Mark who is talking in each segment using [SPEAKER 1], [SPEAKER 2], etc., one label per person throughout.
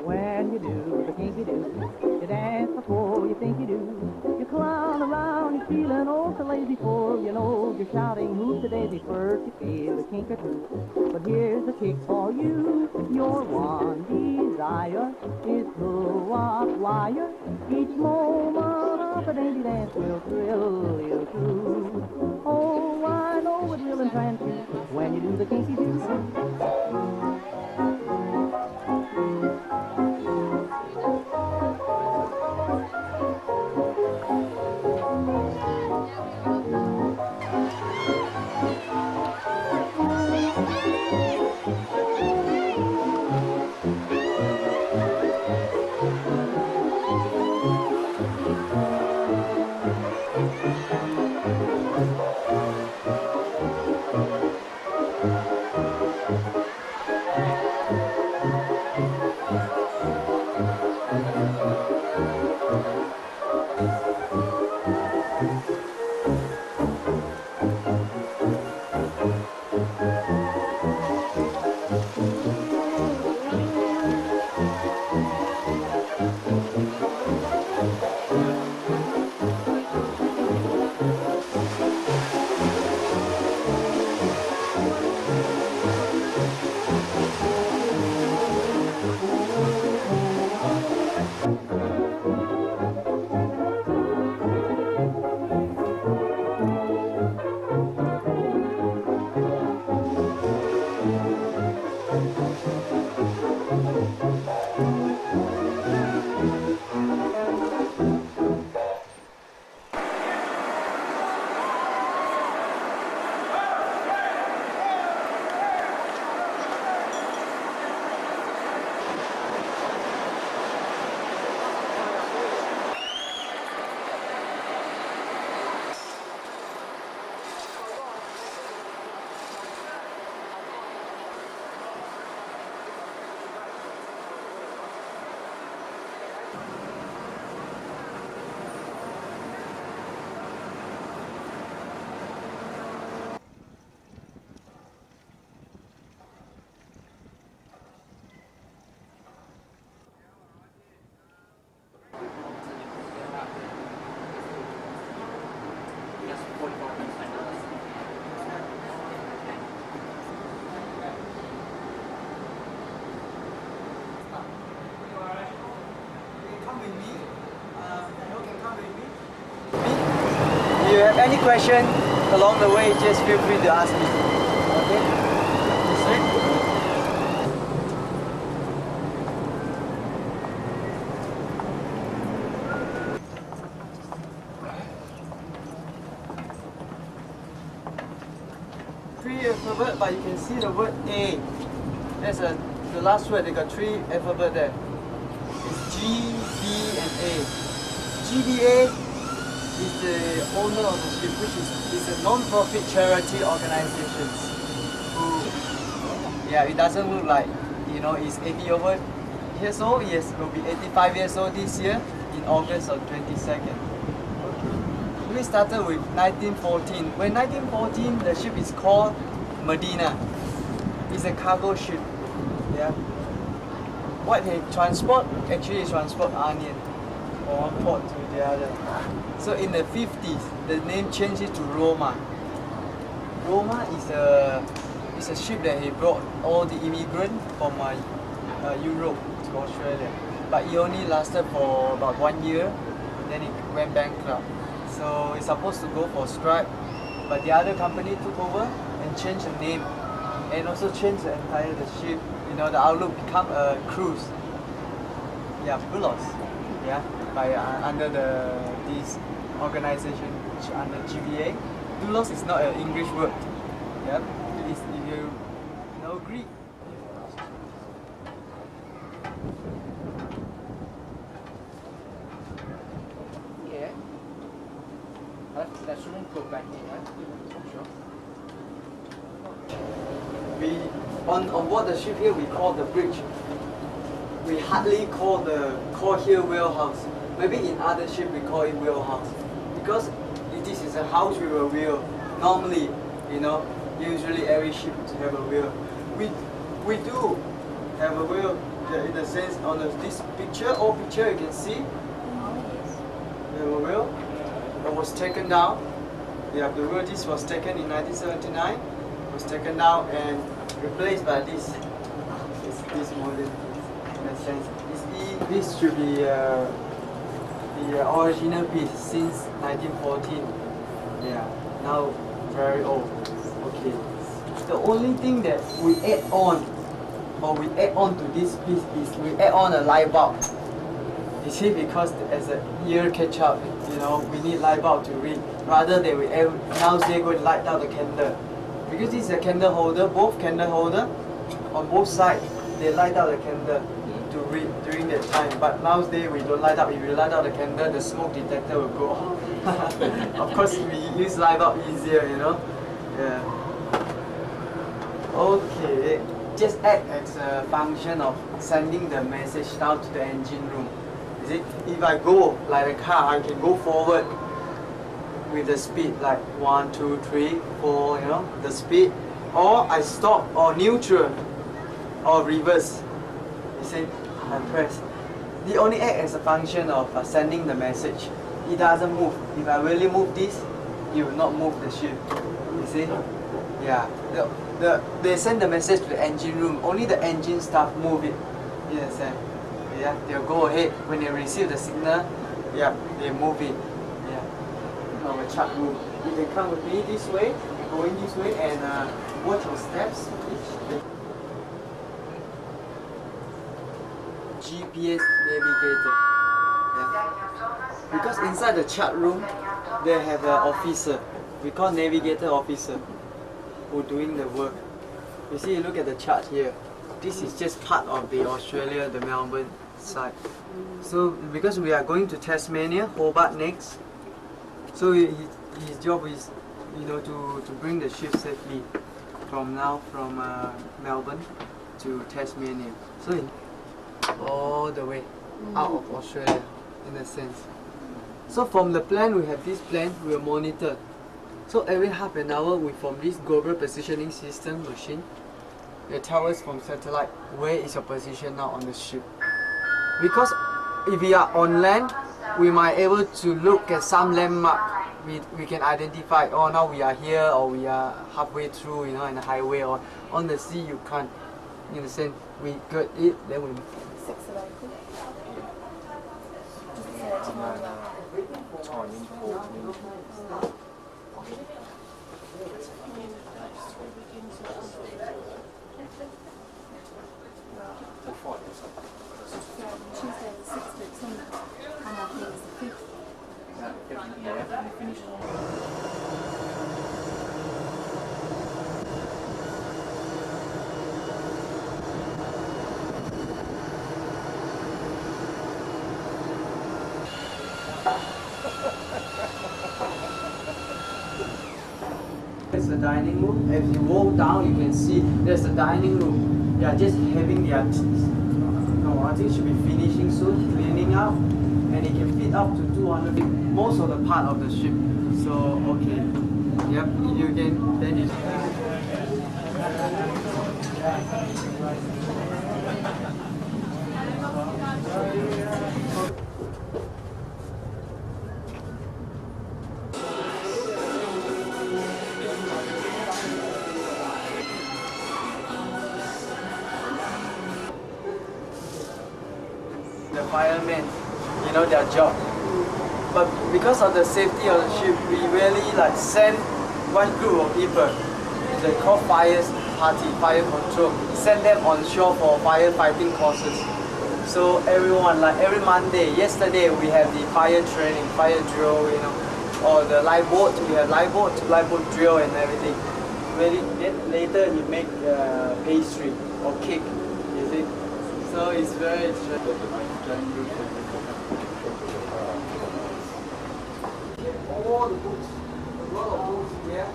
[SPEAKER 1] When you do the kinky do, you dance before you think you do. You clown around, you're feeling oh so lazy for you know you're shouting who's the daisy first. You feel the kink or two, but here's a kick for you. Your one desire is to walk wire. Each moment of the dainty dance will thrill you too. Oh, I know it will entrance you when you do the kinky do.
[SPEAKER 2] If you have any question along the way, just feel free to ask me. Okay? Three alphabet, but you can see the word A. That's the last word. They got three alphabet there. It's G, B, and A. GBA is the owner of the ship, which is a non-profit charity organization. Who, yeah, it doesn't look like, he's 80 over years old. Yes, will be 85 years old this year in August of 22nd. We started with 1914. When 1914, the ship is called Medina. It's a cargo ship. Yeah. What they transport actually transport onion from one port to the other. So in the 50s, the name changed it to Roma. Roma is a ship that he brought all the immigrants from Europe to Australia. But it only lasted for about 1 year. then it went bankrupt. So it's supposed to go for strike, but the other company took over and changed the name, and also changed the entire the ship. You know, the outlook become a cruise. Yeah, Bulos. Yeah, by under this organization under GBA. Bulos is not an English word. Yeah, it is if you know Greek.
[SPEAKER 3] Yeah. That shouldn't go back in, right? Sure.
[SPEAKER 2] We on board the ship here we call the bridge. We hardly call here wheelhouse. Maybe in other ship we call it wheelhouse because this is a house with a wheel. Normally, you know, usually every ship have a wheel. We do have a wheel in the sense on this picture. Old picture you can see. We have a wheel that was taken down. Yeah, the wheel this was taken in 1979. Was taken down and replaced by this. It's this model. In a sense, this should be the original piece since 1914. Yeah, now very old. Okay. The only thing that we add on, or we add on to this piece is we add on a light bulb. You see, because as the year catch up, you know, we need light bulb to read rather than we nowadays go and light out the candle. Because this is a candle holder, both candle holder on both sides, they light out the candle to read during that time. But nowadays we don't light up. If you light out the candle, the smoke detector will go off. Of course, we use light bulb easier, you know. Yeah. Okay, just act as a function of sending the message down to the engine room. You see, if I go like a car, I can go forward with the speed like 1, 2, 3, 4, you know, the speed, or I stop or neutral or reverse. You see, I press. They only act as a function of sending the message. It doesn't move. If I really move this, it will not move the ship. You see? Yeah. They send the message to the engine room. Only the engine staff move it. You understand? Yeah. They'll go ahead when they receive the signal. Yeah. They move it. Yeah. Our chart room. You can come with me this way. Going this way and watch your steps. GPS navigator. Yeah. Because inside the chart room, they have an officer. We call navigator officer who doing the work. You see, look at the chart here. This is just part of the Australia, the Melbourne side. So because we are going to Tasmania, Hobart next. So his job is, you know, to bring the ship safely from Melbourne to Tasmania. So all the way out of Australia, in a sense. So from the plan, we have this plan, we will monitor. So every half an hour, we from this global positioning system machine, they tell us from satellite where is your position now on the ship. Because if we are on land, we might able to look at some landmark. We can identify, oh, now we are here, or we are halfway through, you know, in the highway, or on the sea you can't. You understand? We got it, then we.
[SPEAKER 4] 6 of April.
[SPEAKER 3] Timing for
[SPEAKER 4] Tuesday the 6th of December, and I think it's the 5th.
[SPEAKER 2] There's the dining room. As you walk down, you can see there's the dining room. They are just having their no, I think it should be finishing soon, cleaning up, and it can fit up to 200 feet, most of the part of the ship. So okay, yep, you can then you. The firemen, you know their job. but because of the safety of the ship, we really like send one group of people. They call fire party, fire control. Send them on shore for firefighting courses. So everyone, like every Monday, yesterday we have the fire training, fire drill, you know, or the live boat. We have live boat drill and everything. Really, then later you make pastry or cake. You see, so it's very interesting. All the books, a lot of books here.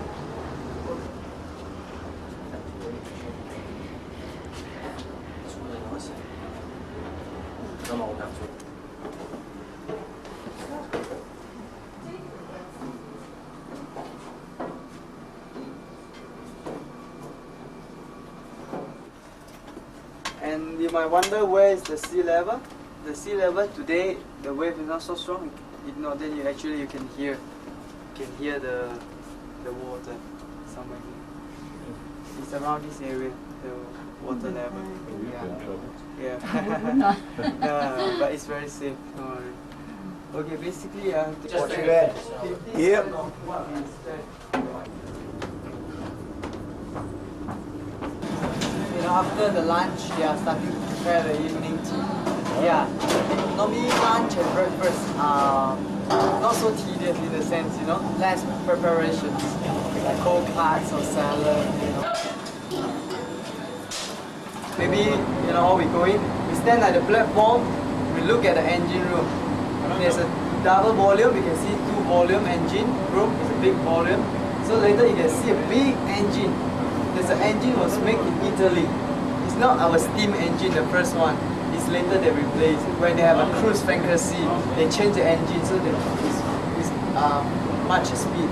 [SPEAKER 2] And you might wonder where is the sea level. The sea level today, the wave is not so strong. If not, then you can hear the water somewhere here. It's around this area, the water level. Yeah. No, but it's very safe. Don't worry. Okay, basically,
[SPEAKER 3] Just do that.
[SPEAKER 2] 50% of what we spend. You know, after the lunch, they are starting to prepare the evening tea. Yeah. Normally lunch and breakfast are not so tedious in a sense, you know, less preparations, like cold cuts or salad, you know. Maybe, you know, how we go in, we stand at the platform, we look at the engine room. There's a double volume, you can see 2-volume engine room, it's a big volume. So later you can see a big engine. There's an engine was made in Italy. It's not our steam engine, the first one. It's later they replaced. When they have a cruise fantasy, they change the engine so that it's much speed.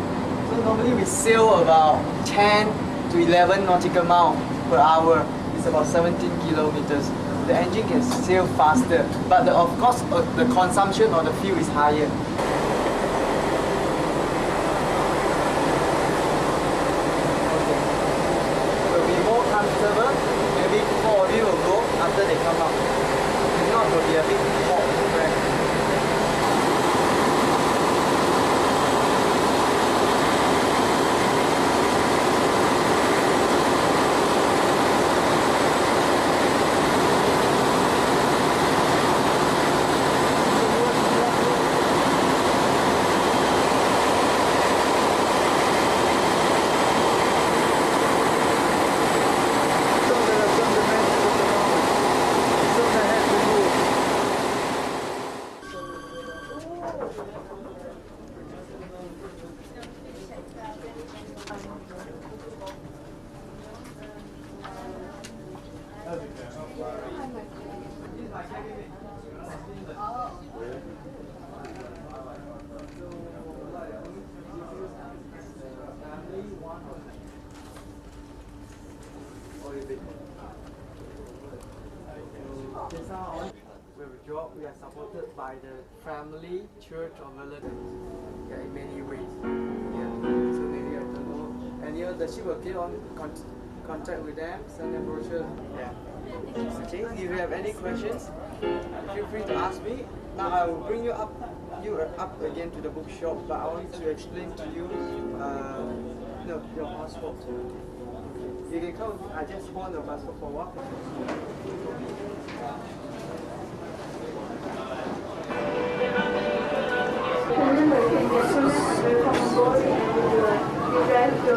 [SPEAKER 2] So normally we sail about 10 to 11 nautical miles per hour. It's about 17 kilometers. The engine can sail faster, but of course the consumption of the fuel is higher. Maybe 4 of you will go after they come out. If not, it will be a big hot spread. We are supported by the family, church, or relatives. Yeah, in many ways. Yeah. So maybe I don't know. And the ship will get on contact with them, send them brochures. Yeah. Okay. If you have any questions, feel free to ask me. Now I will bring you up again to the bookshop, but I want to explain to you. No, your passport. You can come. I just hold the passport for a while.
[SPEAKER 5] Remember, you can get so much from board and you drive to